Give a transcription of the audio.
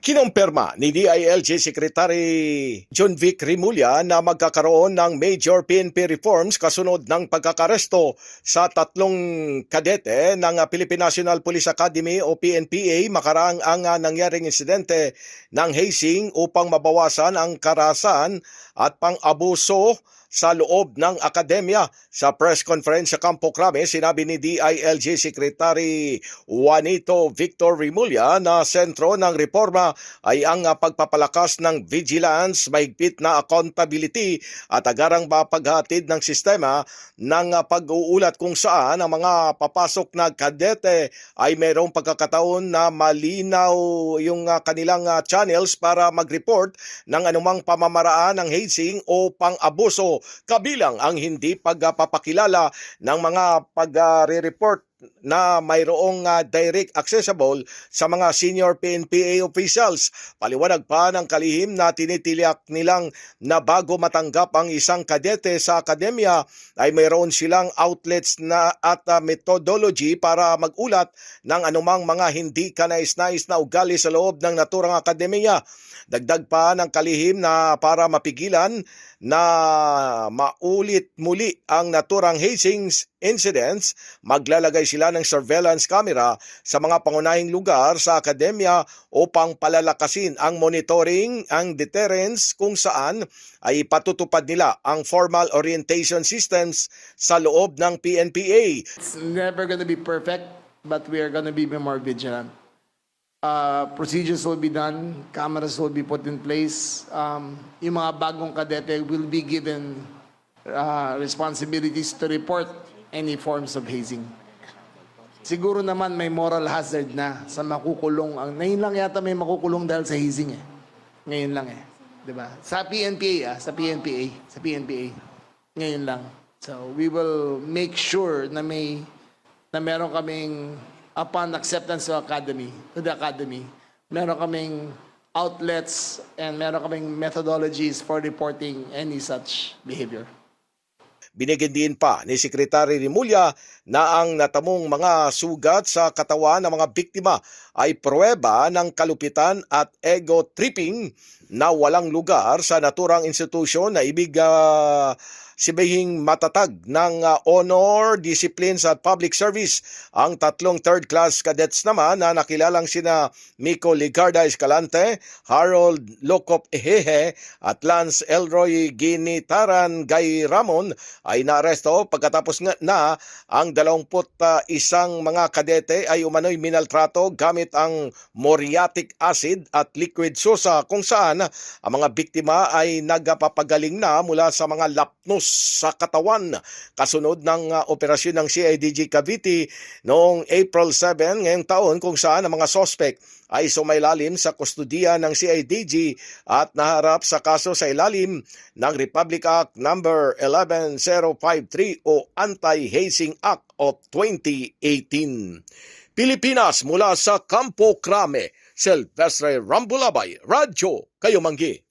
Kinumpirma ni DILG Secretary John Vic Rimulya na magkakaroon ng major PNP reforms kasunod ng pagkakaresto sa 3 kadete ng Philippine National Police Academy o PNPA makaraang ang nangyaring insidente ng hazing upang mabawasan ang karahasan at pang-abuso sa loob ng akademya. Sa press conference sa Campo Crame, sinabi ni DILG Secretary Juanito Victor Rimulya na sentro ng reforma ay ang pagpapalakas ng vigilance, mahigpit na accountability at agarang mapaghatid ng sistema ng pag-uulat kung saan ang mga papasok na kadete ay mayroong pagkakataon na malinaw yung kanilang channels para mag-report ng anumang pamamaraan ng hazing o pang-abuso, kabilang ang hindi pagpapakilala ng mga pag-re-report na mayroong direct accessible sa mga senior PNPA officials. Paliwanag pa ng kalihim na tinitiliyak nilang na bago matanggap ang isang kadete sa akademya ay mayroon silang outlets na at methodology para magulat ng anumang mga hindi kanais-nais na ugali sa loob ng naturang akademya. Dagdag pa ng kalihim na para mapigilan na maulit muli ang naturang hazing incidents, maglalagay sila ng surveillance camera sa mga pangunahing lugar sa akademya upang palalakasin ang monitoring, ang deterrence kung saan ay patutupad nila ang formal orientation systems sa loob ng PNPA. It's never going to be perfect, but we are going to be more vigilant. Procedures will be done, cameras will be put in place. Yung mga bagong kadete will be given responsibilities to report any forms of hazing. Siguro naman may moral hazard na sa makukulong. Ngayon lang yata may makukulong dahil sa hazing eh. Ngayon lang eh. Diba? Sa PNPA, sa PNPA. Ngayon lang. So we will make sure na meron kaming upon acceptance to the academy, meron kaming outlets and meron kaming methodologies for reporting any such behavior. Binigyan din pa ni Secretary Rimulya na ang natamong mga sugat sa katawan ng mga biktima ay pruweba ng kalupitan at ego-tripping na walang lugar sa naturang institusyon na ibig sibihing matatag ng honor, disciplines at public service. Ang 3 third-class cadets naman na nakilalang sina Miko Ligarda Escalante, Harold Locop Ehehe at Lance Elroy Ginitaran Gay Ramon ay naaresto pagkatapos na ang 21 mga kadete ay umano'y minaltrato gamit ang muriatic acid at liquid sosa kung saan ang mga biktima ay nagpapagaling na mula sa mga lapnos sa katawan kasunod ng operasyon ng CIDG Cavite noong April 7 ngayong taon kung saan ang mga suspect ay sumailalim sa kustudiya ng CIDG at naharap sa kaso sa ilalim ng Republic Act No. 11053 o Anti-Hazing Act of 2018. Pilipinas mula sa Campo Crame, Silvestre Rambulabay, Radyo Kayumanggi.